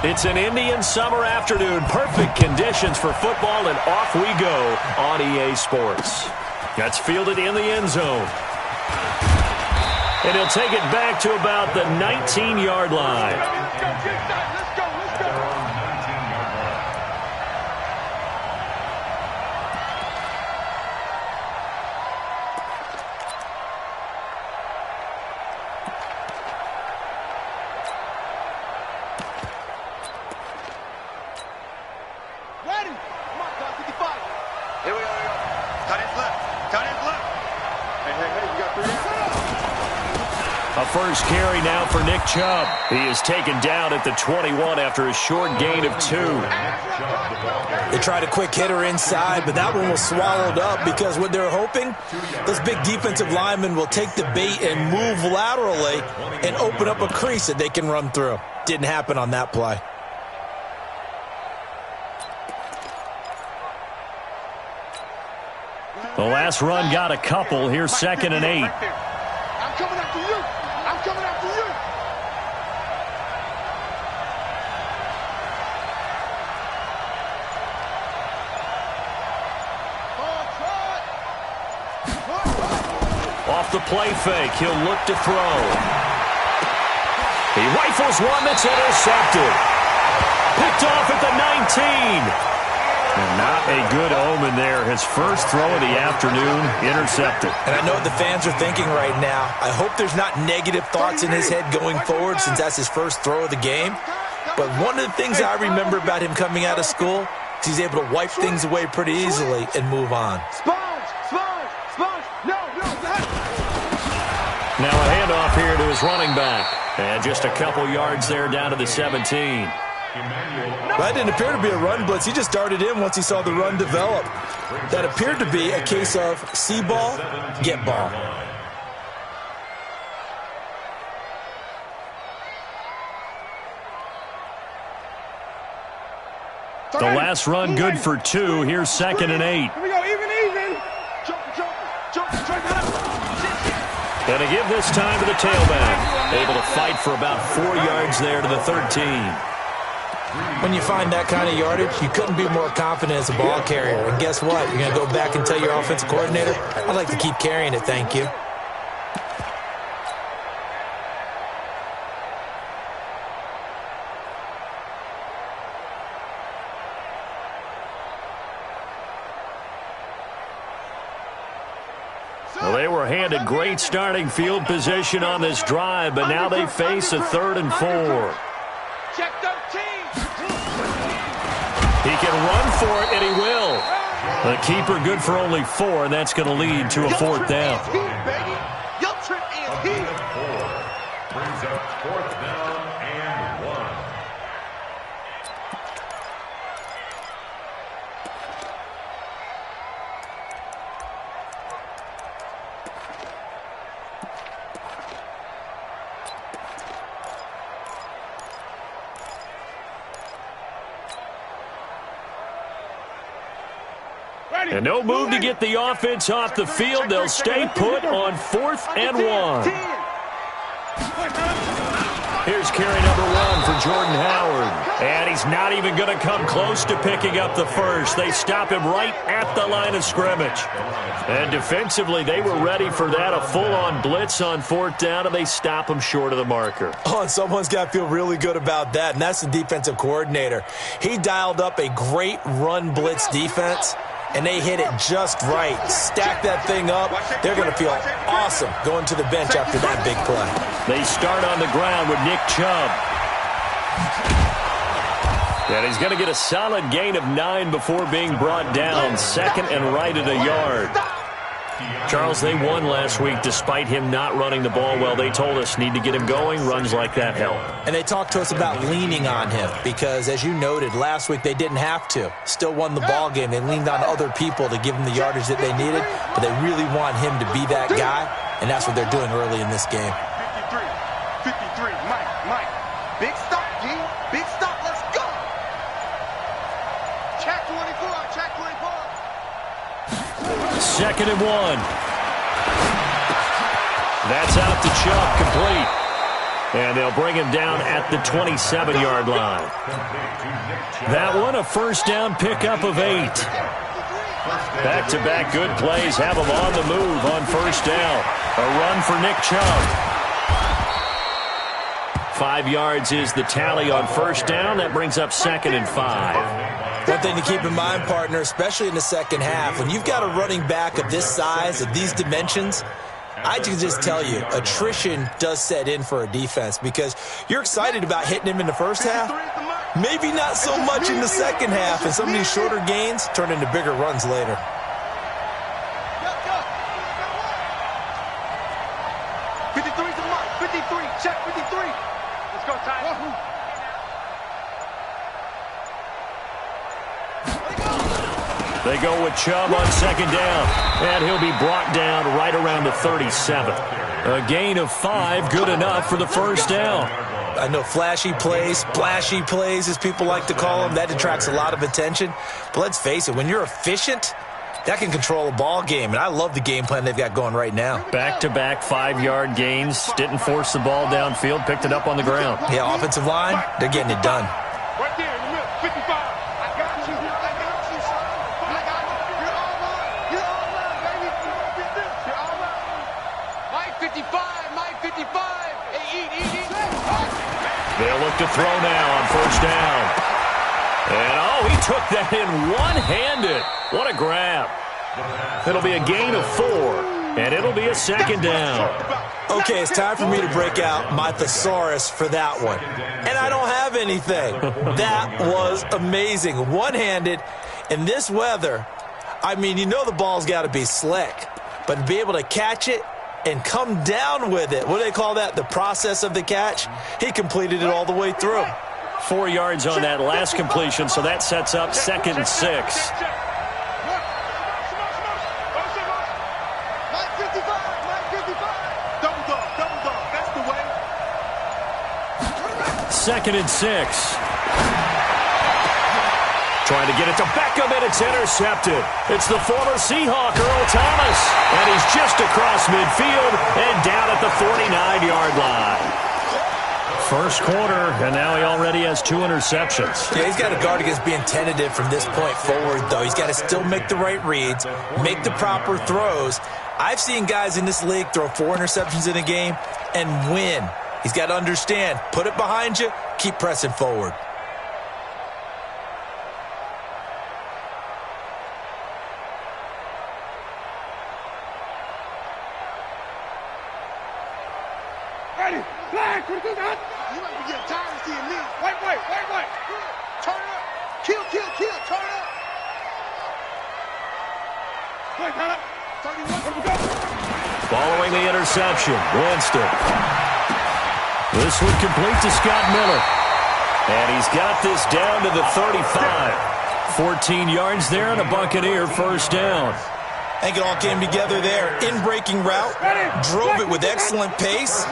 It's an Indian summer afternoon. Perfect conditions for football, and off we go on EA Sports. That's fielded in the end zone. And he'll take it back to about the 19-yard line. Let's go. A first carry now for Nick Chubb. He is taken down at the 21 after a short gain of 2. They tried a quick hitter inside, but that one was swallowed up because what they're hoping, those big defensive linemen will take the bait and move laterally and open up a crease that they can run through. Didn't happen on that play. The last run got a couple. Here's 2nd and 8. I'm coming after you. I'm coming after you. Off the play fake, he'll look to throw. He rifles one that's intercepted. Picked off at the 19. And not a good omen there. His first throw of the afternoon, intercepted. And I know what the fans are thinking right now. I hope there's not negative thoughts in his head going forward since that's his first throw of the game. But one of the things I remember about him coming out of school is he's able to wipe things away pretty easily and move on. Now a handoff here to his running back. And just a couple yards there down to the 17. That didn't appear to be a run blitz. He just darted in once he saw the run develop. That appeared to be a case of see ball, get ball. The last run good for 2. Here's 2nd and 8. Here we go, even. And to give this time to the tailback. Able to fight for about 4 yards there to the 13. When you find that kind of yardage, you couldn't be more confident as a ball carrier. And guess what? You're going to go back and tell your offensive coordinator, I'd like to keep carrying it, thank you. Well, they were handed great starting field position on this drive, but now they face a 3rd and 4. Check 13. He can run for it, and he will. The keeper good for only 4, and that's going to lead to a 4th down. Your trip is here. Brings up 4th down and 1. And no move to get the offense off the field. They'll stay put on 4th and 1. Here's carry number 1 for Jordan Howard. And he's not even going to come close to picking up the first. They stop him right at the line of scrimmage. And defensively, they were ready for that, a full-on blitz on 4th down, and they stop him short of the marker. Oh, and someone's got to feel really good about that, and that's the defensive coordinator. He dialed up a great run blitz defense, and they hit it just right. Stack that thing up. They're going to feel awesome going to the bench after that big play. They start on the ground with Nick Chubb. And he's going to get a solid gain of 9 before being brought down. 2nd and right at a yard. Charles, they won last week despite him not running the ball well. They told us need to get him going. Runs like that help. And they talked to us about leaning on him because, as you noted, last week they didn't have to. Still won the ball game. They leaned on other people to give them the yardage that they needed, but they really want him to be that guy, and that's what they're doing early in this game. 53, Mike. Big stop, G. Big stop, let's go. Check 24, check 24. 2nd and 1. That's out to Chubb, complete. And they'll bring him down at the 27-yard line. That one, a first down pickup of 8. Back-to-back good plays have him on the move on first down. A run for Nick Chubb. 5 yards is the tally on first down. That brings up 2nd and 5. One thing to keep in mind, partner, especially in the second half, when you've got a running back of this size, of these dimensions, I can just tell you, attrition does set in for a defense because you're excited about hitting him in the first half. Maybe not so much in the second half, and some of these shorter gains turn into bigger runs later. They go with Chubb on second down, and he'll be brought down right around the 37. A gain of 5, good enough for the first down. I know flashy plays, splashy plays, as people like to call them, that attracts a lot of attention. But let's face it, when you're efficient, that can control a ball game, and I love the game plan they've got going right now. Back-to-back 5-yard gains, didn't force the ball downfield, picked it up on the ground. Yeah, offensive line, they're getting it done. Right there in the middle, 55. I got you. I got you, son. I got you. You're all mine. You're all mine, baby. You're all mine. Mike 55. Mike 55. Hey, eat. They'll look to throw now on first down. And, he took that in one-handed. What a grab. It'll be a gain of 4, and it'll be a second down. Okay, it's time for me to break out my thesaurus for that one. And I don't have anything. That was amazing. One-handed in this weather. I mean, you know the ball's got to be slick. But to be able to catch it and come down with it, what do they call that? The process of the catch? He completed it all the way through. 4 yards on that last completion, so that sets up 2nd and 6. Second and 6. Trying to get it to Beckham, and it's intercepted. It's the former Seahawk, Earl Thomas. And he's just across midfield and down at the 49-yard line. First quarter, and now he already has 2 interceptions. Yeah, he's got to guard against being tentative from this point forward, though. He's got to still make the right reads, make the proper throws. I've seen guys in this league throw 4 interceptions in a game and win. He's got to understand, put it behind you, keep pressing forward. Ready, flag, what you got? You might be getting tired of seeing me. Wait. Turn it up. Kill, turn it up. Wait, cut up. 31, where we go? Following the interception, Winston. This one complete to Scott Miller. And he's got this down to the 35. 14 yards there and a Buccaneer first down. I think it all came together there. In-breaking route, drove it with excellent pace.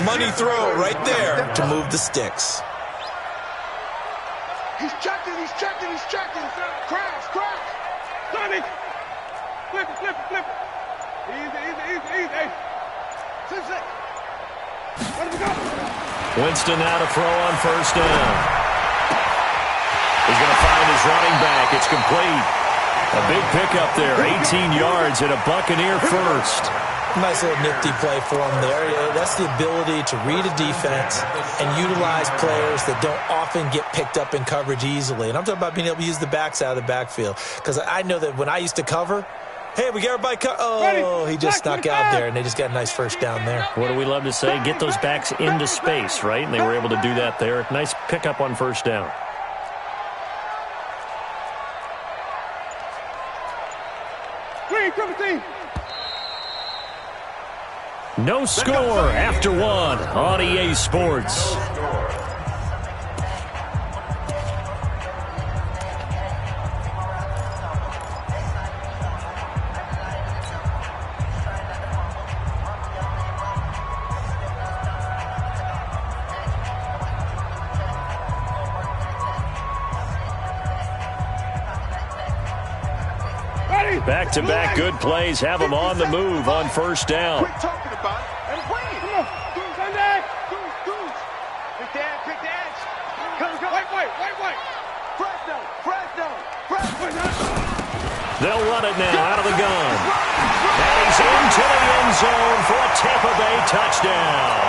Money throw right there to move the sticks. He's checking. Crash. Sonny. Flip it. Easy. Flip. Where do we go? Winston now to throw on first down. He's going to find his running back. It's complete. A big pickup there, 18 yards and a Buccaneer first. Nice little nifty play for him there. Yeah, that's the ability to read a defense and utilize players that don't often get picked up in coverage easily. And I'm talking about being able to use the backs out of the backfield. Because I know that when I used to cover, hey, we got everybody he just snuck out there, and they just got a nice first down there. What do we love to say? Get those backs into space, right? And they were able to do that there. Nice pickup on first down. No score after 1 on EA Sports. Back-to-back good plays have him on the move on first down. Quit talking about it and win. Come on. They'll run it now out of the gun. And he's into the end zone for a Tampa Bay touchdown.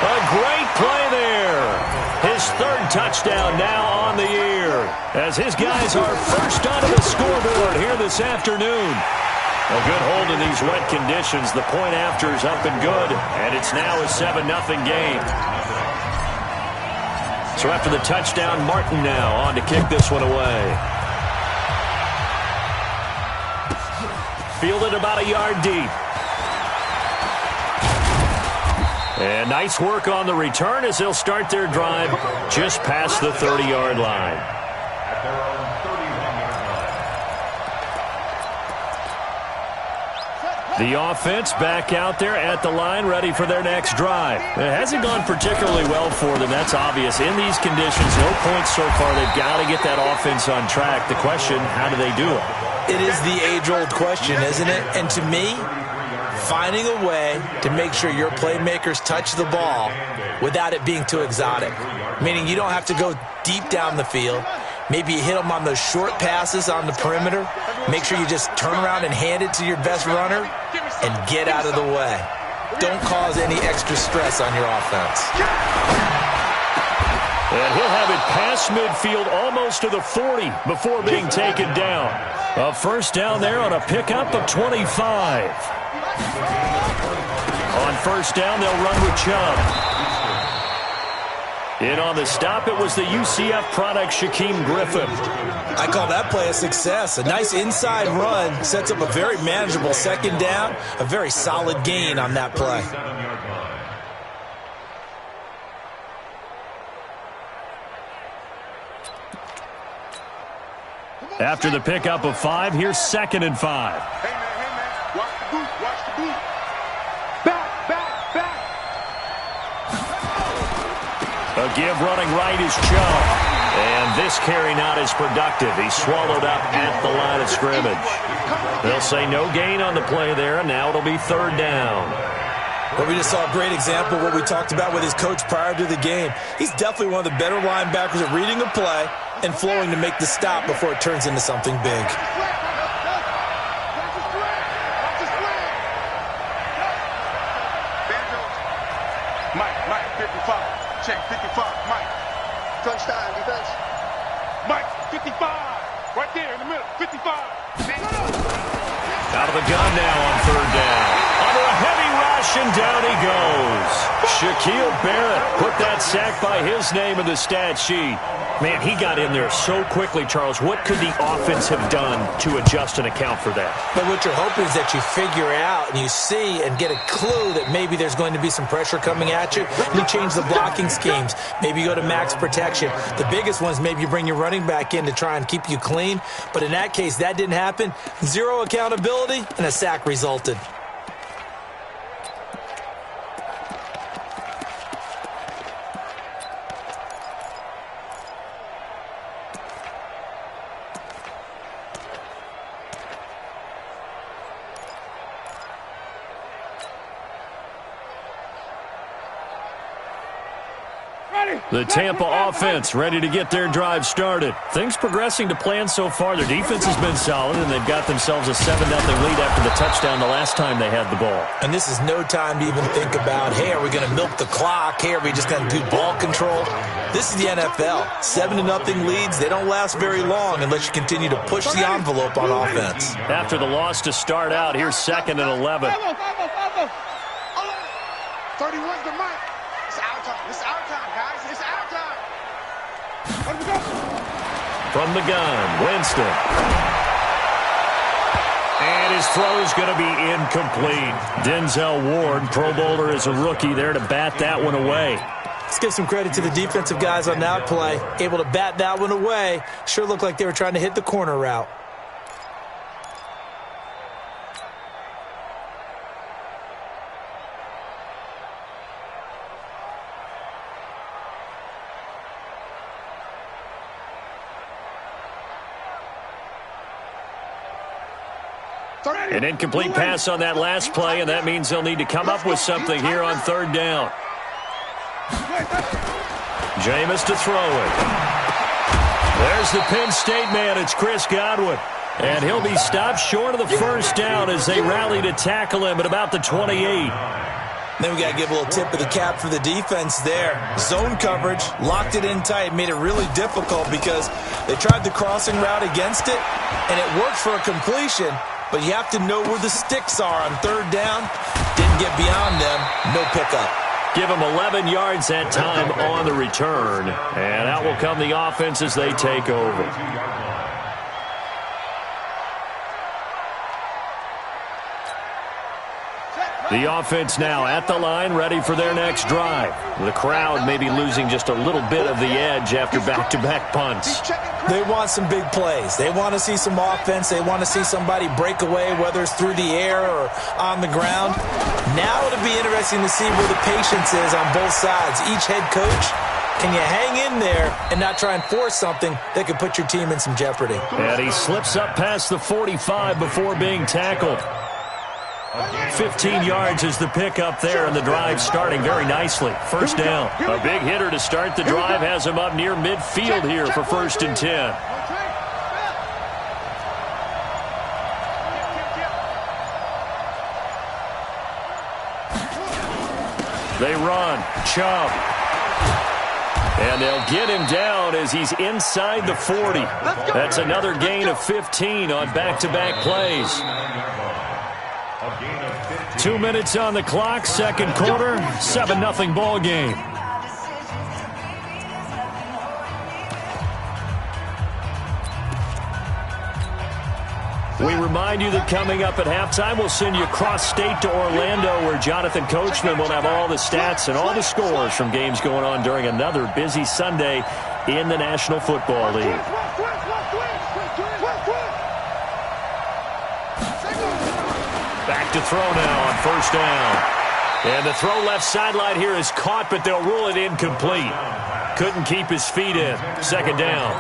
A great play there. His third touchdown now on the year, as his guys are first onto the scoreboard here this afternoon. A good hold in these wet conditions. The point after is up and good, and it's now a 7-0 game. So after the touchdown, Martin now on to kick this one away. Fielded about a yard deep. And nice work on the return as they'll start their drive just past the 30-yard line. The offense back out there at the line, ready for their next drive. It hasn't gone particularly well for them, that's obvious. In these conditions, no points so far. They've got to get that offense on track. The question, how do they do it? It is the age-old question, isn't it? And to me, finding a way to make sure your playmakers touch the ball without it being too exotic. Meaning you don't have to go deep down the field. Maybe you hit them on those short passes on the perimeter. Make sure you just turn around and hand it to your best runner and get out of the way. Don't cause any extra stress on your offense. And he'll have it past midfield almost to the 40 before being taken down. A first down there on a pickup of 25. On first down, they'll run with Chubb. In on the stop, it was the UCF product, Shaquem Griffin. I call that play a success. A nice inside run sets up a very manageable second down. A very solid gain on that play. After the pickup of 5, here's 2nd and 5. Hey, man, watch the boot, watch the boot. Back, back, back. A give running right is Chubb. And this carry not as productive. He's swallowed up at the line of scrimmage. They'll say no gain on the play there, and now it'll be 3rd down. But we just saw a great example of what we talked about with his coach prior to the game. He's definitely one of the better linebackers at reading a play and flowing to make the stop before it turns into something big. Mike, 55. Check, 55. Mike. Touchdown, defense. Mike, 55. Right there in the middle, 55. Out of the gun now on 3rd down. Under a heavy rush, and down he goes. Shaquille Barrett put that sack by his name in the stat sheet. Man, he got in there so quickly, Charles. What could the offense have done to adjust and account for that? But what you're hoping is that you figure out and you see and get a clue that maybe there's going to be some pressure coming at you. You change the blocking schemes. Maybe you go to max protection. The biggest ones, maybe you bring your running back in to try and keep you clean. But in that case, that didn't happen. Zero accountability, and a sack resulted. The Tampa offense ready to get their drive started. Things progressing to plan so far. Their defense has been solid, and they've got themselves a 7-0 lead after the touchdown the last time they had the ball. And this is no time to even think about, hey, are we going to milk the clock? Hey, are we just going to do ball control? This is the NFL. 7-0 leads, they don't last very long unless you continue to push the envelope on offense. After the loss to start out, here's 2nd and 11. 31's the Mike. It's our time. It's our time, guys. It's our time. Let me go. From the gun, Winston. And his throw's going to be incomplete. Denzel Ward, Pro Bowler as a rookie, there to bat that one away. Let's give some credit to the defensive guys on that play. Able to bat that one away. Sure looked like they were trying to hit the corner route. An incomplete pass on that last play, and that means they'll need to come up with something here on 3rd down. Jameis to throw it. There's the Penn State man. It's Chris Godwin. And he'll be stopped short of the first down as they rally to tackle him at about the 28. Then we got to give a little tip of the cap for the defense there. Zone coverage, locked it in tight, made it really difficult because they tried the crossing route against it, and it worked for a completion, but you have to know where the sticks are on third down. Didn't get beyond them, no pickup. Give them 11 yards that time on the return, and out will come the offense as they take over. The offense now at the line, ready for their next drive. The crowd may be losing just a little bit of the edge after back-to-back punts. They want some big plays. They want to see some offense. They want to see somebody break away, whether it's through the air or on the ground. Now it'll be interesting to see where the patience is on both sides. Each head coach, can you hang in there and not try and force something that could put your team in some jeopardy? And he slips up past the 45 before being tackled. 15 yards is the pickup there, and the drive starting very nicely. First down. A big hitter to start the drive has him up near midfield here for 1st and 10. They run. Chubb. And they'll get him down as he's inside the 40. That's another gain of 15 on back-to-back plays. 2 minutes on the clock, second quarter, 7-0 ball game. We remind you that coming up at halftime, we'll send you cross-state to Orlando, where Jonathan Coachman will have all the stats and all the scores from games going on during another busy Sunday in the National Football League. Back to throw now on first down. And the throw left sideline here is caught, but they'll rule it incomplete. Couldn't keep his feet in. Second down.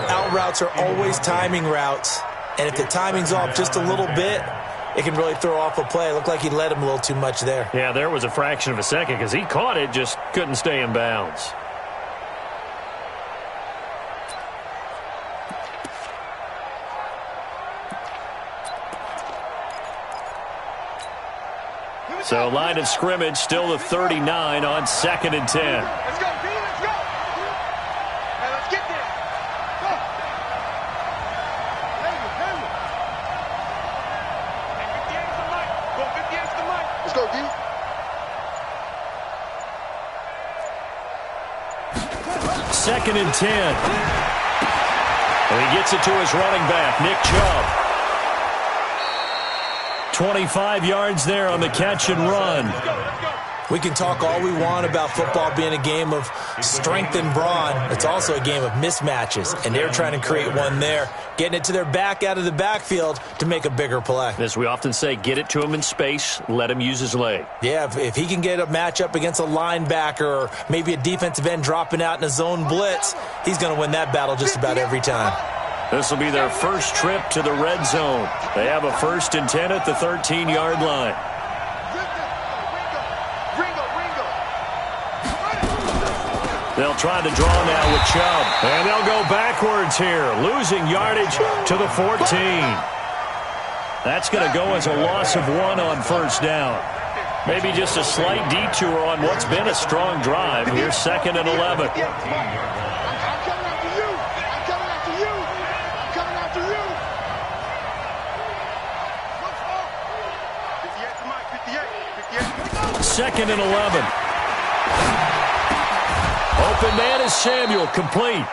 Out routes are always timing routes. And if the timing's off just a little bit, it can really throw off a play. It looked like he led him a little too much there. Yeah, there was a fraction of a second because he caught it, just couldn't stay in bounds. So line of scrimmage still the 39 on 2nd and 10. Let's go, D, let's go. Hey, let's get there. Go. Go 50 extra mic. Let's go, D. Second and 10. And he gets it to his running back, Nick Chubb. 25 yards there on the catch and run. We can talk all we want about football being a game of strength and brawn. It's also a game of mismatches, and they're trying to create one there, getting it to their back out of the backfield to make a bigger play. As we often say, get it to him in space, let him use his leg. Yeah, if he can get a matchup against a linebacker or maybe a defensive end dropping out in a zone blitz, he's going to win that battle just about every time. This will be their first trip to the red zone. They have a 1st and 10 at the 13-yard line. They'll try to draw now with Chubb. And they'll go backwards here, losing yardage to the 14. That's going to go as a loss of 1 on first down. Maybe just a slight detour on what's been a strong drive. Here's 2nd and 11. Second and 11. Open man is Samuel, complete.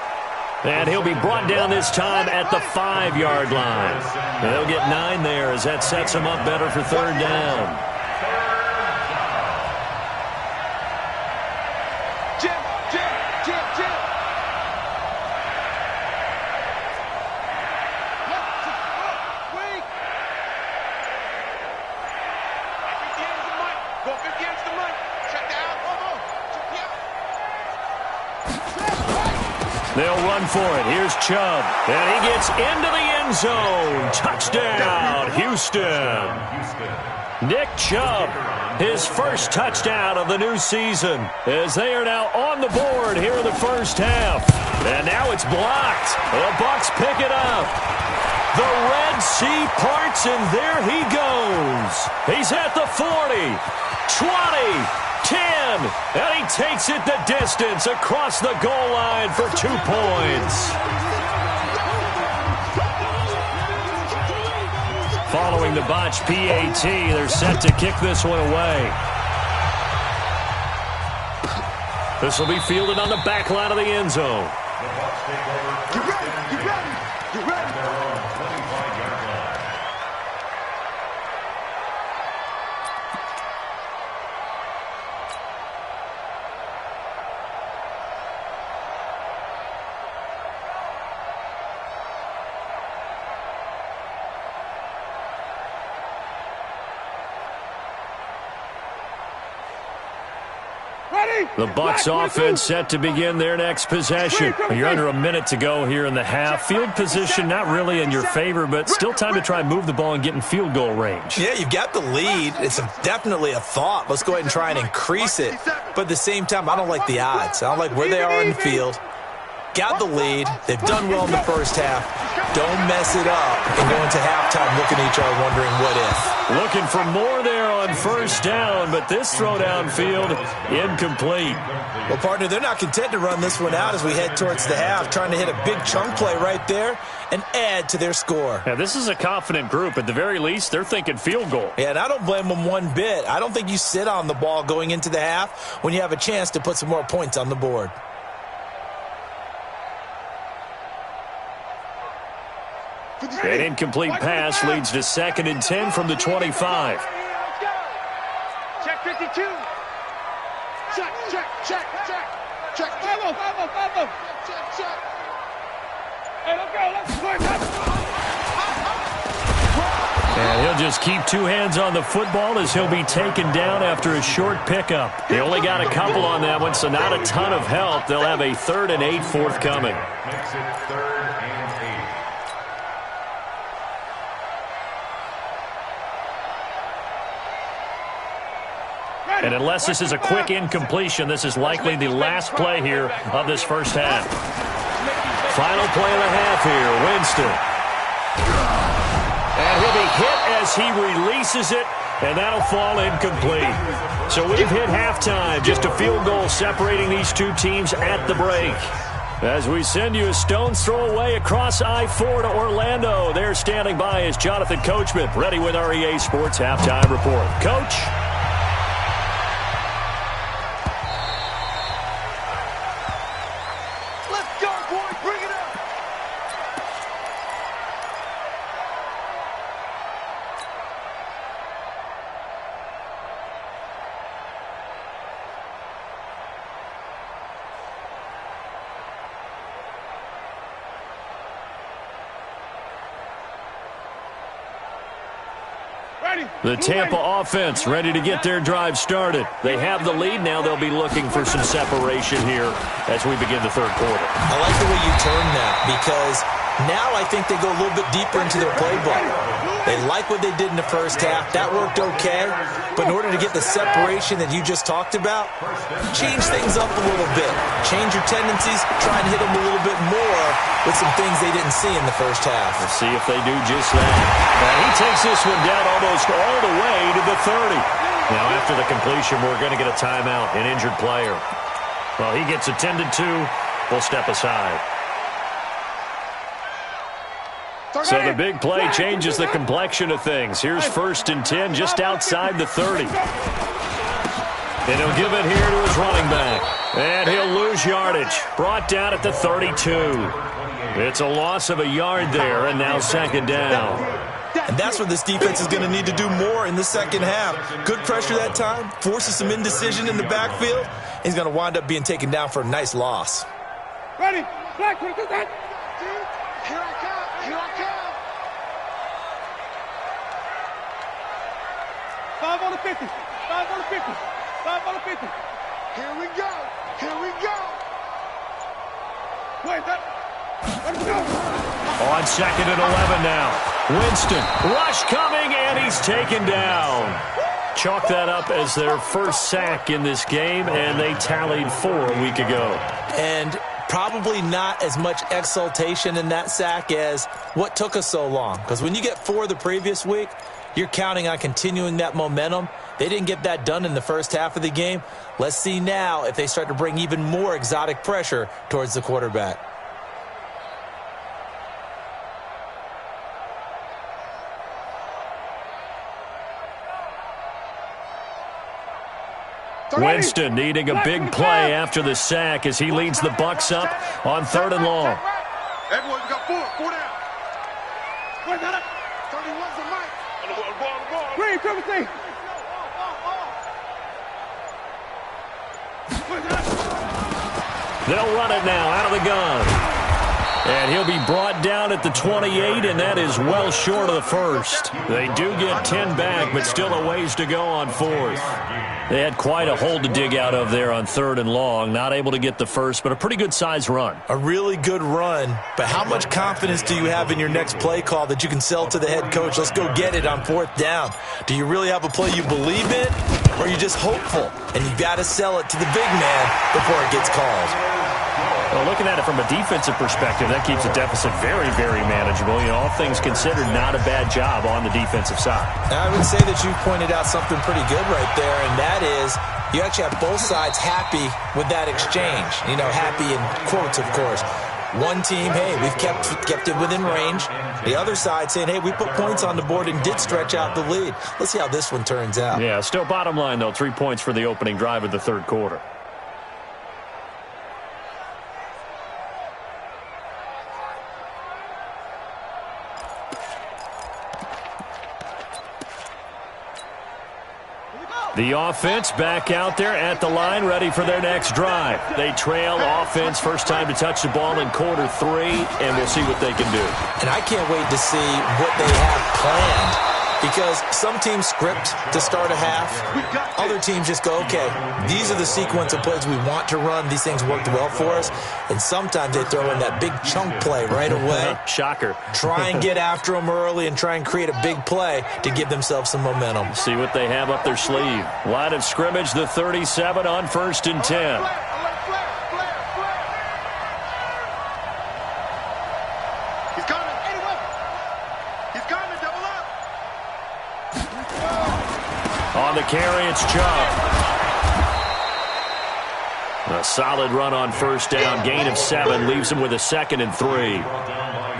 And he'll be brought down this time at the 5-yard line. And they'll get 9 there as that sets him up better for third down. They'll run for it. Here's Chubb. And he gets into the end zone. Touchdown, Houston. Nick Chubb, his first touchdown of the new season, as they are now on the board here in the first half. And now it's blocked. The Bucs pick it up. The Red Sea parts, and there he goes. He's at the 40, 20, 10, and he takes it the distance across the goal line for 2 points. Following the botched PAT, they're set to kick this one away. This will be fielded on the back line of the end zone. You ready? You ready? You ready? The Bucs offense set to begin their next possession. You're under a minute to go here in the half. Field position not really in your favor, but still time to try and move the ball and get in field goal range. Yeah, you've got the lead. It's definitely a thought. Let's go ahead and try and increase it. But at the same time, I don't like the odds. I don't like where they are in the field. Got the lead. They've done well in the first half. Don't mess it up and go into halftime looking at each other wondering what if. Looking for more there on first down, but this throw downfield incomplete. Well, partner, they're not content to run this one out as we head towards the half, trying to hit a big chunk play right there and add to their score. Yeah, this is a confident group. At the very least, they're thinking field goal. Yeah, and I don't blame them one bit. I don't think you sit on the ball going into the half when you have a chance to put some more points on the board. An incomplete pass leads to 2nd and 10 from the 25. Check 52. Check, check, check, check. Check, check. Check, check. Hey, let's go. And he'll just keep 2 hands on the football as he'll be taken down after a short pickup. They only got a couple on that one, so not a ton of help. They'll have a 3rd and 8 forthcoming. Makes it 3rd and 8. And unless this is a quick incompletion, this is likely the last play here of this first half. Final play of the half here, Winston. And he'll be hit as he releases it, and that'll fall incomplete. So we've hit halftime, just a field goal separating these two teams at the break. As we send you a stone's throw away across I-4 to Orlando. There standing by is Jonathan Coachman, ready with our EA Sports Halftime Report. Coach? The Tampa offense ready to get their drive started. They have the lead. Now they'll be looking for some separation here as we begin the third quarter. I like the way you turn that because now I think they go a little bit deeper into their playbook. They like what they did in the first half. That worked okay. But in order to get the separation that you just talked about, change things up a little bit. Change your tendencies. Try and hit them a little bit more with some things they didn't see in the first half. Let's see if they do just that. And he takes this one down almost all the way to the 30. Now, after the completion, we're going to get a timeout, an injured player. Well, he gets attended to. We'll step aside. So the big play changes the complexion of things. Here's 1st and 10 just outside the 30. And he'll give it here to his running back. And he'll lose yardage. Brought down at the 32. It's a loss of a yard there, and now 2nd down. And that's what this defense is going to need to do more in the second half. Good pressure that time, forces some indecision in the backfield. He's going to wind up being taken down for a nice loss. Ready? Black, here I come. Here I come. 5 on the 50. 5 on the 50. 5 on the 50. Here we go. Here we go. Wait, let's go. On 2nd and 11 now. Winston, rush coming, and he's taken down. Chalk that up as their first sack in this game, and they tallied 4 a week ago. And probably not as much exultation in that sack as what took us so long. Because when you get 4 the previous week, you're counting on continuing that momentum. They didn't get that done in the first half of the game. Let's see now if they start to bring even more exotic pressure towards the quarterback. Winston needing a big play after the sack as he leads the Bucs up on 3rd and long. Everyone, you got 4 down. Wait, not up. 31's the mic. Green, Timothy. They'll run it now out of the gun. And he'll be brought down at the 28, and that is well short of the first. They do get 10 back, but still a ways to go on 4th. They had quite a hole to dig out of there on 3rd and long. Not able to get the first, but a pretty good-sized run. A really good run, but how much confidence do you have in your next play call that you can sell to the head coach? Let's go get it on 4th down. Do you really have a play you believe in, or are you just hopeful? And you got to sell it to the big man before it gets called. Well, looking at it from a defensive perspective, that keeps the deficit very, very manageable. You know, all things considered, not a bad job on the defensive side. I would say that you pointed out something pretty good right there, and that is you actually have both sides happy with that exchange. You know, happy in quotes, of course. One team, hey, we've kept it within range. The other side saying, hey, we put points on the board and did stretch out the lead. Let's see how this one turns out. Yeah, still bottom line, though, 3 points for the opening drive of the 3rd quarter. The offense back out there at the line, ready for their next drive. They trail offense, first time to touch the ball in quarter 3, and we'll see what they can do. And I can't wait to see what they have planned, because some teams script to start a half. Other teams just go, okay, these are the sequence of plays we want to run. These things worked well for us. And sometimes they throw in that big chunk play right away. Shocker. Try and get after them early and try and create a big play to give themselves some momentum. See what they have up their sleeve. Line of scrimmage, the 37 on 1st and 10. He's coming. He's coming. Double up. On the carry, it's Chubb. A solid run on 1st down. Gain of 7 leaves him with a 2nd and 3.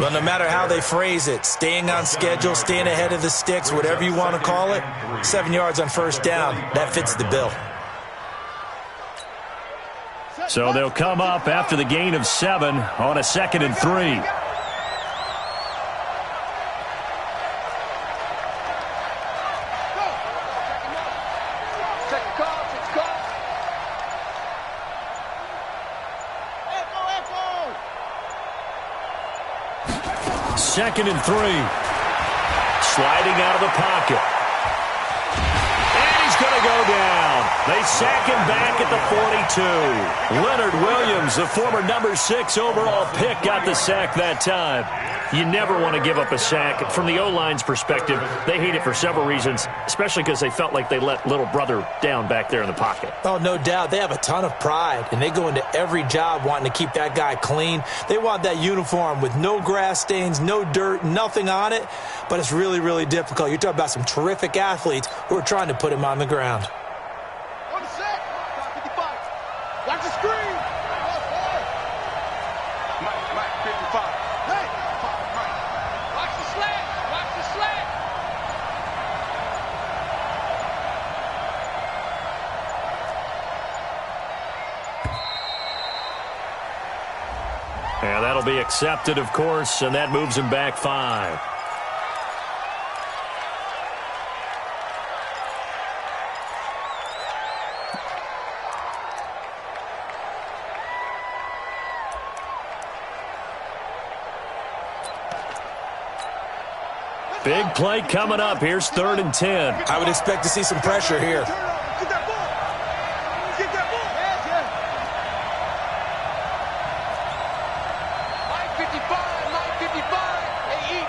Well, no matter how they phrase it, staying on schedule, staying ahead of the sticks, whatever you want to call it, 7 yards on 1st down, that fits the bill. So they'll come up after the gain of 7 on a 2nd and 3. Second and 3. Sliding out of the pocket. And he's going to go down. They sack him back at the 42. Leonard Williams, the former number 6 overall pick, got the sack that time. You never want to give up a sack. From the O-line's perspective, they hate it for several reasons, especially because they felt like they let little brother down back there in the pocket. Oh, no doubt. They have a ton of pride, and they go into every job wanting to keep that guy clean. They want that uniform with no grass stains, no dirt, nothing on it, but it's really, really difficult. You're talking about some terrific athletes who are trying to put him on the ground. On the set. 55. Watch the screen. Mike, 55. Hey. Watch the slant. Watch the slant. And that'll be accepted, of course, and that moves him back 5. Big play coming up. Here's 3rd and 10. I would expect to see some pressure here. Get that ball. Get that ball. Mike 55. Mike 55. Hey, eat.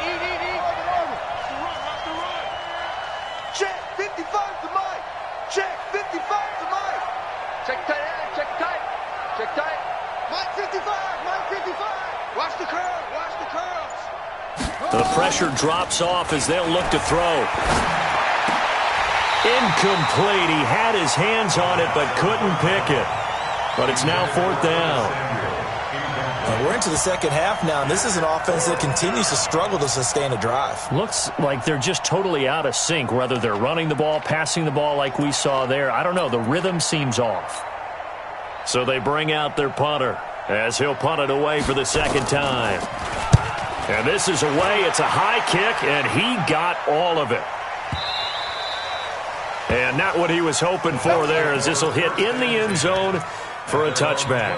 The pressure drops off as they'll look to throw. Incomplete. He had his hands on it but couldn't pick it. But it's now 4th down. And we're into the second half now, and this is an offense that continues to struggle to sustain a drive. Looks like they're just totally out of sync, whether they're running the ball, passing the ball like we saw there. I don't know. The rhythm seems off. So they bring out their punter as he'll punt it away for the second time. And this is away. It's a high kick, and he got all of it. And not what he was hoping for there, as this will hit in the end zone for a touchback.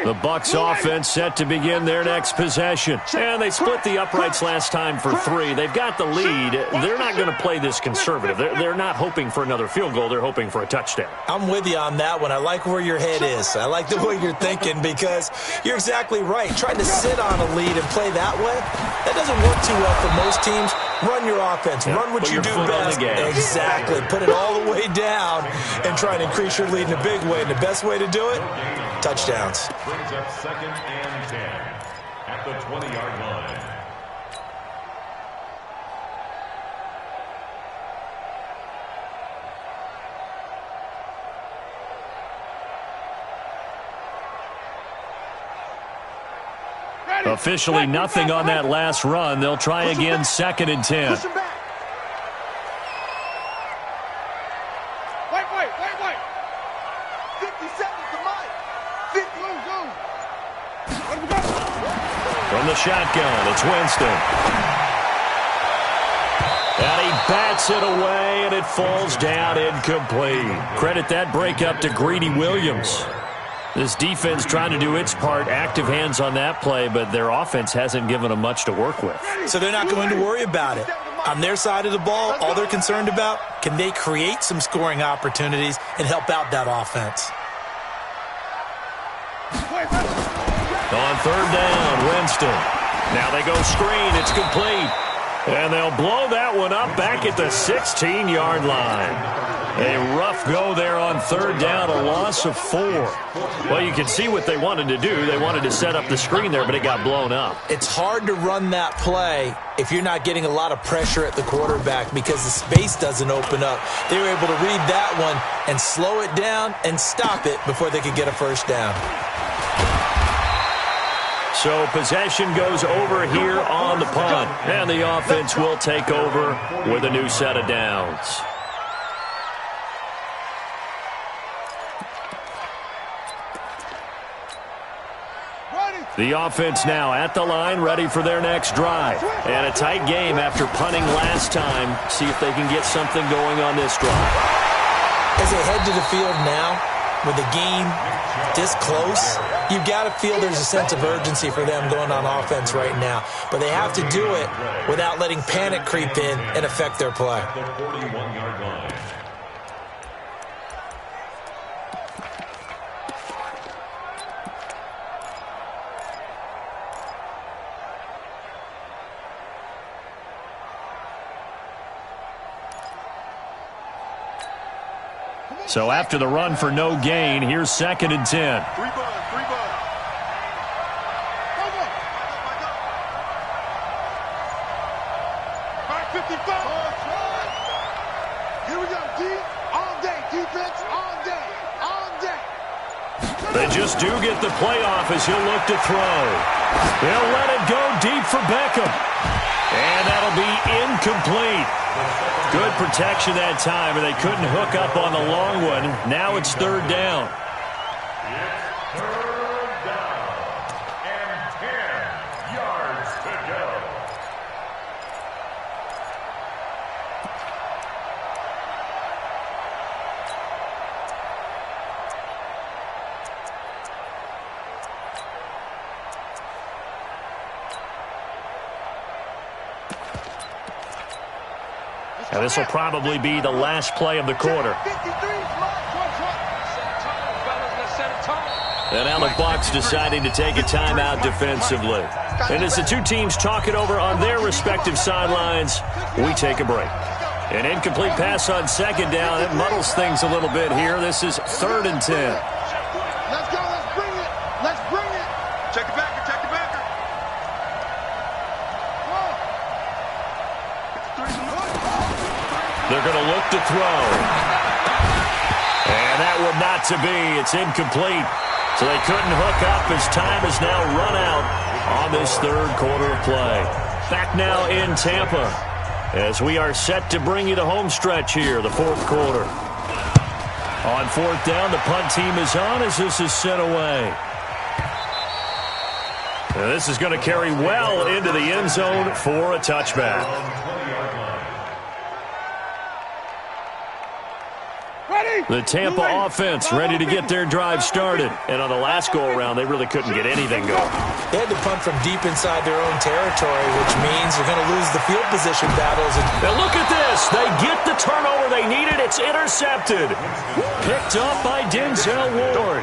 The Bucs offense set to begin their next possession. And they split the uprights last time for 3. They've got the lead. They're not going to play this conservative. They're not hoping for another field goal. They're hoping for a touchdown. I'm with you on that one. I like where your head is. I like the way you're thinking, because you're exactly right. Trying to sit on a lead and play that way, that doesn't work too well for most teams. Run your offense. Run what you do best. Exactly. Put it all the way down and try and increase your lead in a big way. And the best way to do it, touchdowns. Brings up 2nd and 10 at the 20-yard line. Officially nothing on that last run. They'll try again, 2nd and 10. Push him back. Wait. 50 seconds to Mike. 50. From the shotgun, it's Winston. And he bats it away, and it falls down incomplete. Credit that breakup to Greedy Williams. This defense trying to do its part, active hands on that play, but their offense hasn't given them much to work with. So they're not going to worry about it. On their side of the ball, all they're concerned about, can they create some scoring opportunities and help out that offense? On 3rd down, Winston. Now they go screen. It's complete. And they'll blow that one up back at the 16-yard line. A rough go there on 3rd down, a loss of 4. Well, you can see what they wanted to do. They wanted to set up the screen there, but it got blown up. It's hard to run that play if you're not getting a lot of pressure at the quarterback, because the space doesn't open up. They were able to read that one and slow it down and stop it before they could get a first down. So possession goes over here on the punt, and the offense will take over with a new set of downs. The offense now at the line, ready for their next drive. And a tight game after punting last time. See if they can get something going on this drive. As they head to the field now, with the game this close, you've got to feel there's a sense of urgency for them going on offense right now. But they have to do it without letting panic creep in and affect their play. The 41-yard line. So after the run for no gain, here's 2nd and 10. 3 bud. 55. Here we go, D. All day. Defense, all day. All day. They just do get the playoff as he'll look to throw. They'll let it go deep for Beckham. And that'll be incomplete. Good protection that time, and they couldn't hook up on the long one. Now it's 3rd down. It's 3rd down and 10 yards to go. And this will probably be the last play of the quarter. And now the Bucs deciding to take a timeout defensively. And as the two teams talk it over on their respective sidelines, we take a break. An incomplete pass on second down. It muddles things a little bit here. This is 3rd and 10. Let's go. Let's bring it. Let's bring it. Check it back. Check it back. They're going to look to throw. And that one not to be. It's incomplete. So they couldn't hook up as time has now run out on this 3rd quarter of play. Back now in Tampa as we are set to bring you the home stretch here, the 4th quarter. On 4th down, the punt team is on as this is sent away. And this is going to carry well into the end zone for a touchback. The Tampa offense ready to get their drive started. And on the last go-around, they really couldn't get anything going. They had to punt from deep inside their own territory, which means they're going to lose the field position battles. And look at this. They get the turnover they needed. It's intercepted. Picked up by Denzel Ward.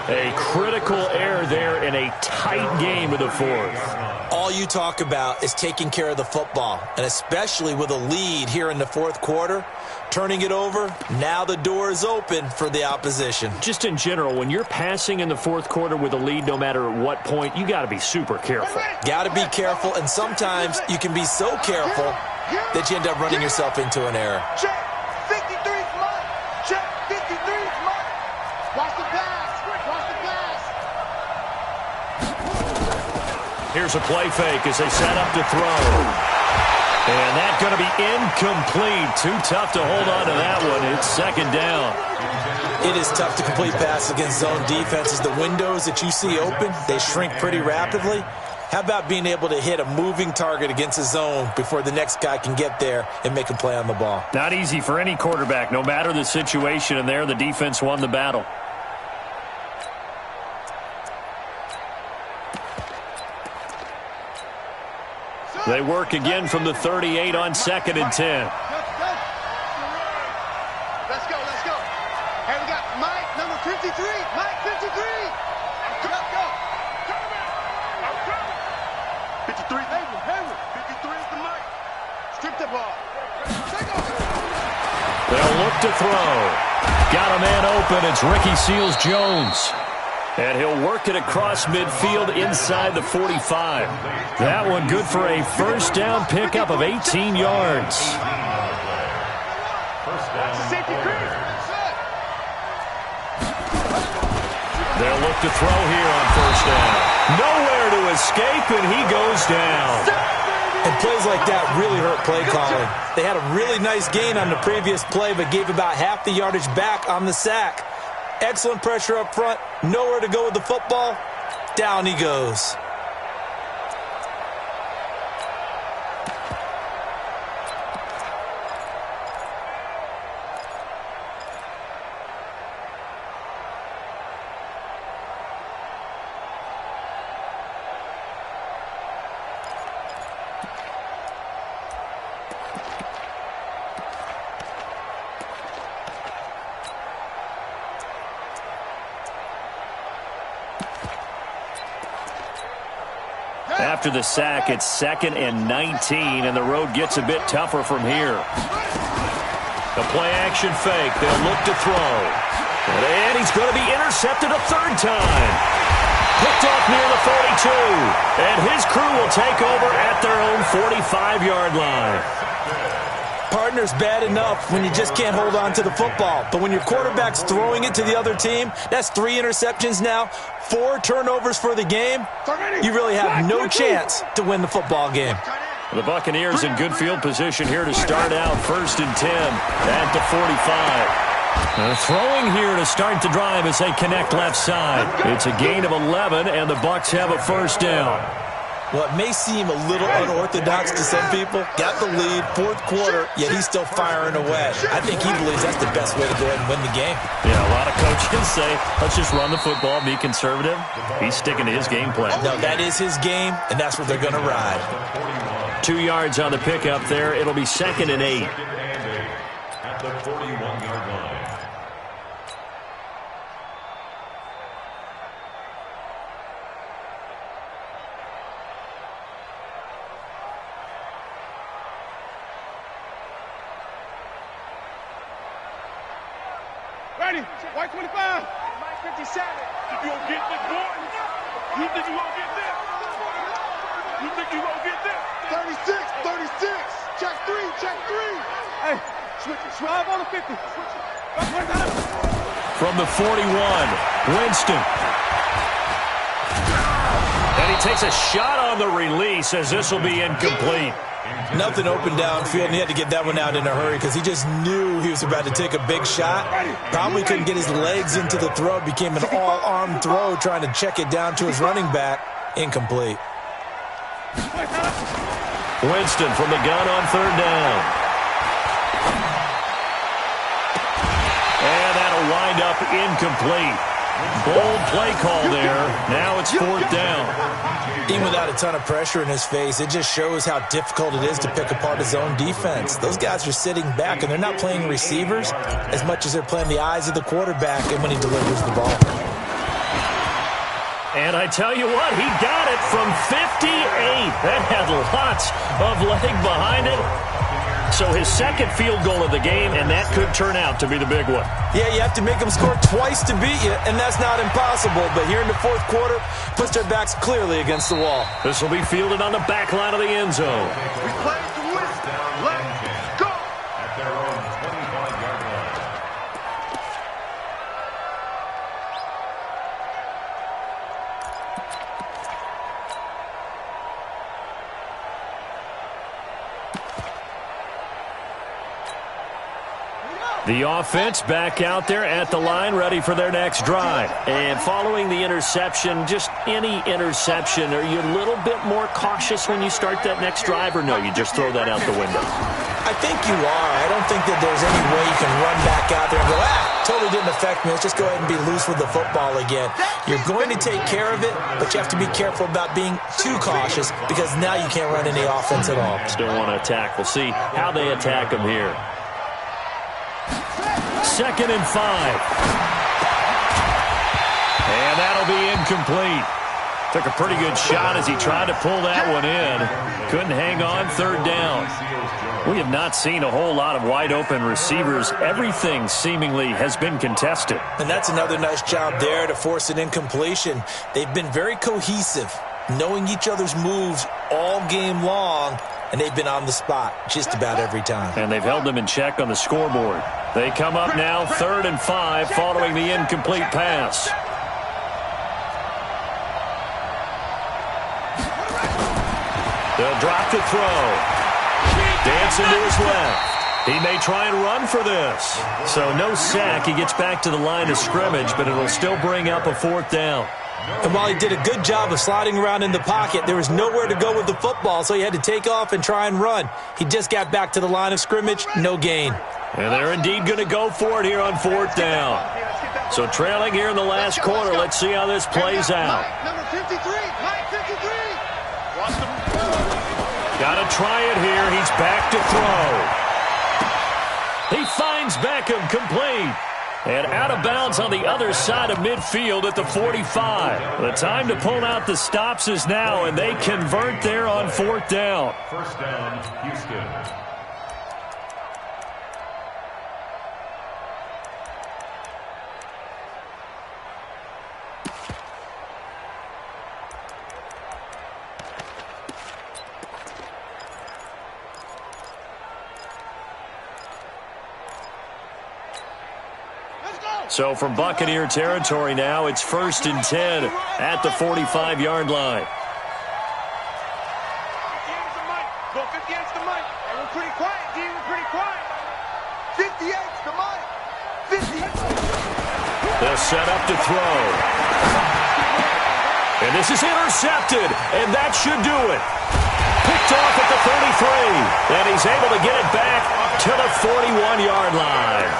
A critical error there in a tight game of the 4th. All you talk about is taking care of the football, and especially with a lead here in the 4th quarter, turning it over, now the door is open for the opposition. Just in general, when you're passing in the 4th quarter with a lead, no matter at what point, you got to be super careful. Got to be careful, and sometimes you can be so careful that you end up running yourself into an error. Check 53's mine. Check 53's mine. Watch the pass. Watch the pass. Here's a play fake as they set up to throw. And that's going to be incomplete. Too tough to hold on to that one. It's 2nd down. It is tough to complete passes against zone defenses. The windows that you see open, they shrink pretty rapidly. How about being able to hit a moving target against a zone before the next guy can get there and make a play on the ball? Not easy for any quarterback, no matter the situation. And there, the defense won the battle. They work again from the 38 on 2nd and 10. Let's go, let's go. Hey, we got Mike, number 53. Mike, 53. Let's go. 53, Hayward. 53 is the Mike. Strip the ball. They'll look to throw. Got a man open. It's Ricky Seals-Jones. And he'll work it across midfield inside the 45. That one good for a 1st down pickup of 18 yards. They'll look to throw here on 1st down. Nowhere to escape, and he goes down. And plays like that really hurt play calling. They had a really nice gain on the previous play, but gave about half the yardage back on the sack. Excellent pressure up front. Nowhere to go with the football. Down he goes. After the sack, it's 2nd and 19, and the road gets a bit tougher from here. The play-action fake. They'll look to throw. And he's going to be intercepted a 3rd time. Picked off near the 42. And his crew will take over at their own 45-yard line. Partner's bad enough when you just can't hold on to the football. But when your quarterback's throwing it to the other team, that's 3 interceptions now, 4 turnovers for the game. You really have no chance to win the football game. The Buccaneers in good field position here to start out 1st and 10 at the 45. Throwing here to start the drive as they connect left side. It's a gain of 11, and the Bucs have a 1st down. What may seem a little unorthodox to some people, got the lead, 4th quarter, yet he's still firing away. I think he believes that's the best way to go ahead and win the game. Yeah, a lot of coaches say, let's just run the football, be conservative. He's sticking to his game plan. No, that is his game, and that's what they're going to ride. 2 yards on the pickup there. It'll be 2nd and 8. At the 41-yard line. Ready? White 25. Mike 57. You gonna get this, boy? You think you gonna get this? You think you gonna get this? 36, 36. Check three, check three. Hey, switch it. 5 on the 50. From the 41, Winston. And he takes a shot on the release as this will be incomplete. Nothing open downfield, and he had to get that one out in a hurry because he just knew he was about to take a big shot. Probably couldn't get his legs into the throw. It became an all-arm throw trying to check it down to his running back. Incomplete. Winston from the gun on third down. And that'll wind up incomplete. Bold play call there. Now it's fourth down. Even without a ton of pressure in his face, it just shows how difficult it is to pick apart his own defense. Those guys are sitting back, and they're not playing receivers as much as they're playing the eyes of the quarterback and when he delivers the ball. And I tell you what, he got it from 58. That had lots of leg behind it. So his second field goal of the game, and that could turn out to be the big one. Yeah, you have to make them score twice to beat you, and that's not impossible. But here in the fourth quarter, puts their backs clearly against the wall. This will be fielded on the back line of the end zone. We play to win. Let's go. At their own 25-yard line. The offense back out there at the line, ready for their next drive. And following the interception, just any interception, are you a little bit more cautious when you start that next drive, or no, you just throw that out the window? I think you are. I don't think that there's any way you can run back out there and go, totally didn't affect me. Let's just go ahead and be loose with the football again. You're going to take care of it, but you have to be careful about being too cautious because now you can't run any offense at all. Still want to attack. We'll see how they attack them here. 2nd and 5. And that'll be incomplete. Took a pretty good shot as he tried to pull that one in. Couldn't hang on, third down. We have not seen a whole lot of wide-open receivers. Everything seemingly has been contested. And that's another nice job there to force an incompletion. They've been very cohesive, knowing each other's moves all game long, and they've been on the spot just about every time. And they've held them in check on the scoreboard. They come up now 3rd and 5 following the incomplete pass. They'll drop to throw. Dancing to his left. He may try and run for this. So no sack. He gets back to the line of scrimmage, but it'll still bring up a 4th down. And while he did a good job of sliding around in the pocket, there was nowhere to go with the football, so he had to take off and try and run. He just got back to the line of scrimmage, no gain. And they're indeed going to go for it here on 4th down. So trailing here in the last quarter, let's see how this plays out. Number 53, Mike 53. Got to try it here. He's back to throw. He finds Beckham complete. And out of bounds on the other side of midfield at the 45. The time to pull out the stops is now, and they convert there on 4th down. First down, Houston. So from Buccaneer territory now, it's 1st and 10 at the 45-yard line. 58's the mic. Go 58's the mic. Hey, we're pretty quiet, D. We're pretty quiet. 58's the mic. 58. They'll set up to throw. And this is intercepted, and that should do it. Picked off at the 33, and he's able to get it back to the 41-yard line.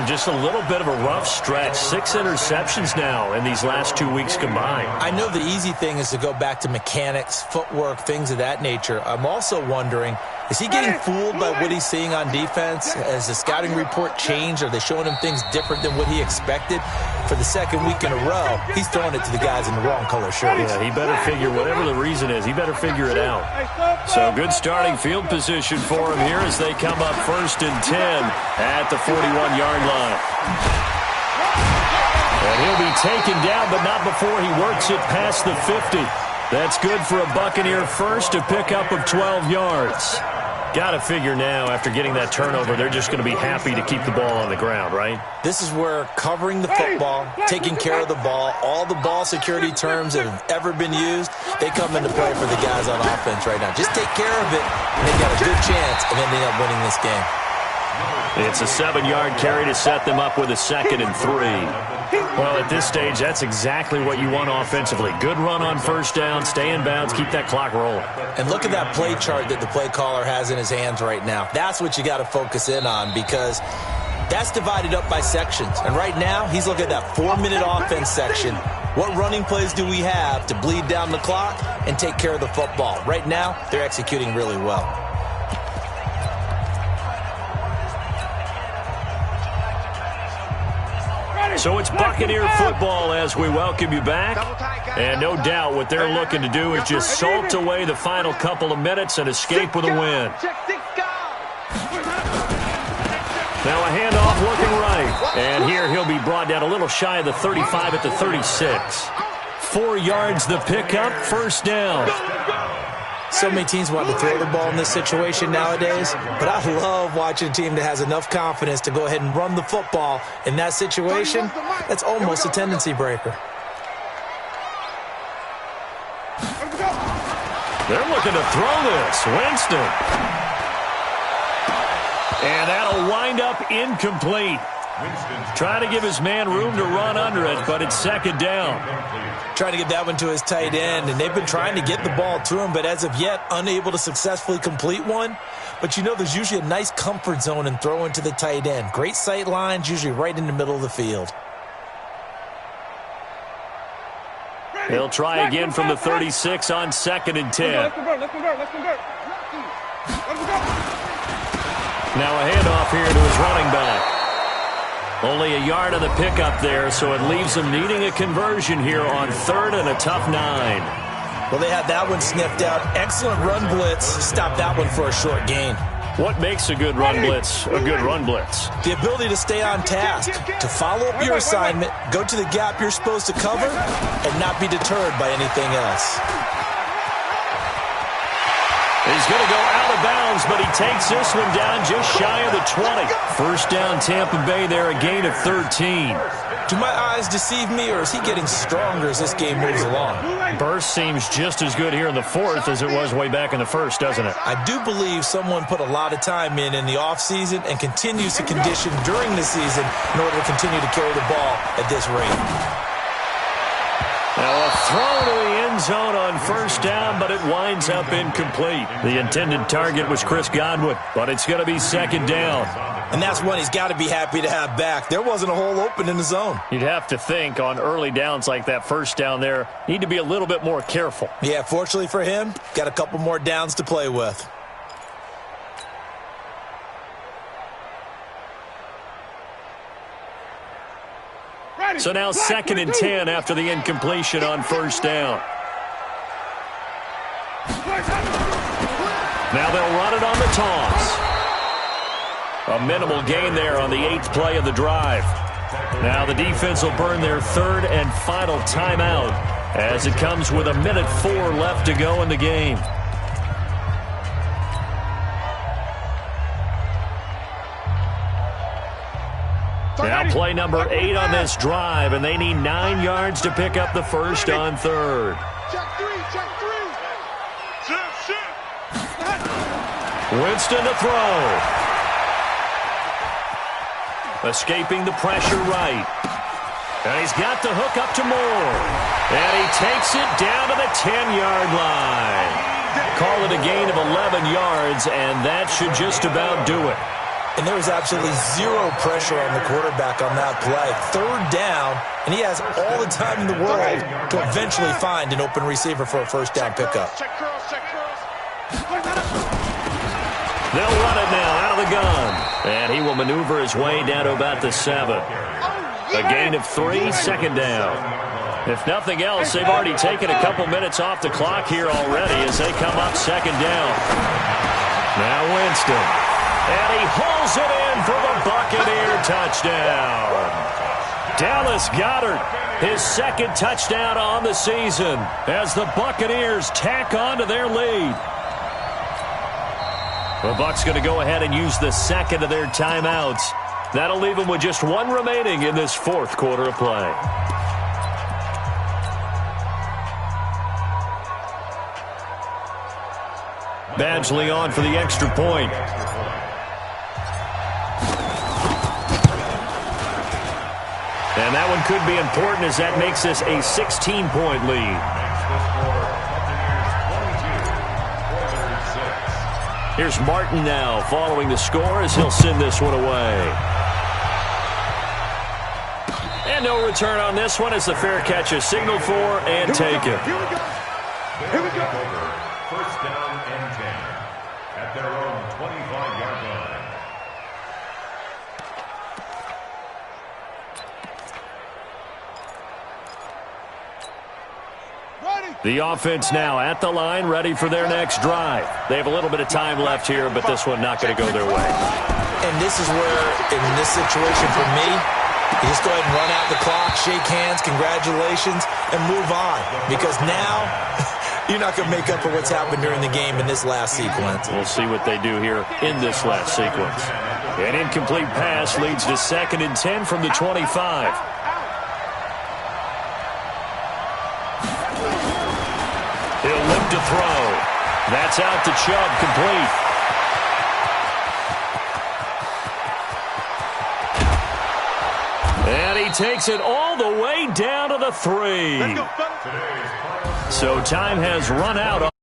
Just a little bit of a rough stretch. 6 interceptions now in these last 2 weeks combined. I know the easy thing is to go back to mechanics, footwork, things of that nature. I'm also wondering, is he getting fooled by what he's seeing on defense? Has the scouting report changed? Are they showing him things different than what he expected? For the second week in a row, he's throwing it to the guys in the wrong color shirts. Yeah, he better figure, whatever the reason is, he better figure it out. So good starting field position for him here as they come up 1st and 10 at the 41-yard line. And he'll be taken down, but not before he works it past the 50. That's good for a Buccaneer first, a pickup of 12 yards. Got to figure now, after getting that turnover, they're just going to be happy to keep the ball on the ground, right? This is where covering the football, taking care of the ball, all the ball security terms that have ever been used, they come into play for the guys on offense right now. Just take care of it, and they've got a good chance of ending up winning this game. It's a 7-yard carry to set them up with a 2nd and 3. Well, at this stage, that's exactly what you want offensively. Good run on first down, stay in bounds, keep that clock rolling. And look at that play chart that the play caller has in his hands right now. That's what you got to focus in on, because that's divided up by sections. And right now, he's looking at that 4-minute offense section. What running plays do we have to bleed down the clock and take care of the football? Right now, they're executing really well. So it's Buccaneer football as we welcome you back. And no doubt what they're looking to do is just salt away the final couple of minutes and escape with a win. Now a handoff looking right. And here he'll be brought down a little shy of the 35 at the 36. 4 yards the pickup, first down. So many teams want to throw the ball in this situation nowadays, but I love watching a team that has enough confidence to go ahead and run the football in that situation. That's almost a tendency breaker. They're looking to throw this. Winston. And that'll wind up incomplete. Trying to give his man room to run under it, but it's 2nd down. Trying to get that one to his tight end, and they've been trying to get the ball to him, but as of yet, unable to successfully complete one. But you know, there's usually a nice comfort zone in throwing to the tight end. Great sight lines, usually right in the middle of the field. He'll try again from the 36 on 2nd and 10. Now a handoff here to his running back. Only a yard of the pickup there, so it leaves them needing a conversion here on 3rd and a tough 9. Well, they had that one sniffed out. Excellent run blitz. Stop that one for a short gain. What makes a good run blitz a good run blitz? The ability to stay on task, to follow up your assignment, go to the gap you're supposed to cover, and not be deterred by anything else. He's going to go out of bounds, but he takes this one down just shy of the 20. First down, Tampa Bay there, a gain of 13. Do my eyes deceive me, or is he getting stronger as this game moves along? Burst seems just as good here in the 4th as it was way back in the 1st, doesn't it? I do believe someone put a lot of time in the offseason and continues to condition during the season in order to continue to carry the ball at this rate. Now a throw to the end zone on first down, but it winds up incomplete. The intended target was Chris Godwin, but it's going to be 2nd down. And that's one he's got to be happy to have back. There wasn't a hole open in the zone. You'd have to think on early downs like that first down there, need to be a little bit more careful. Yeah, fortunately for him, got a couple more downs to play with. So now 2nd and 10 after the incompletion on first down. Now they'll run it on the toss. A minimal gain there on the 8th play of the drive. Now the defense will burn their 3rd and final timeout as it comes with 1:04 left to go in the game. Now play number 8 on this drive, and they need 9 yards to pick up the first on 3rd. Check 3, check 3. Winston to throw. Escaping the pressure right. And he's got the hook up to Moore. And he takes it down to the 10-yard line. Call it a gain of 11 yards, and that should just about do it. And there was absolutely zero pressure on the quarterback on that play. 3rd down, and he has all the time in the world to eventually find an open receiver for a first down pickup. Check curls, check curls. They'll run it now out of the gun. And he will maneuver his way down to about the 7. A gain of 3, 2nd down. If nothing else, they've already taken a couple minutes off the clock here already as they come up 2nd down. Now Winston. And he hauls it in for the Buccaneer touchdown. Dallas Goedert, his second touchdown on the season as the Buccaneers tack on to their lead. The Bucs going to go ahead and use the second of their timeouts. That'll leave them with just one remaining in this fourth quarter of play. Badgley on for the extra point. And that one could be important as that makes this a 16-point lead. Here's Martin now following the score as he'll send this one away. And no return on this one as the fair catch is signaled for and taken. Here we go. Here we go. First down and 10 at their own 25-yard line. The offense now at the line, ready for their next drive. They have a little bit of time left here, but this one not going to go their way. And this is where, in this situation for me, you just go ahead and run out the clock, shake hands, congratulations, and move on. Because now, you're not going to make up for what's happened during the game in this last sequence. We'll see what they do here in this last sequence. An incomplete pass leads to 2nd and 10 from the 25. He'll look to throw. That's out to Chubb, complete. And he takes it all the way down to the 3. So time has run out.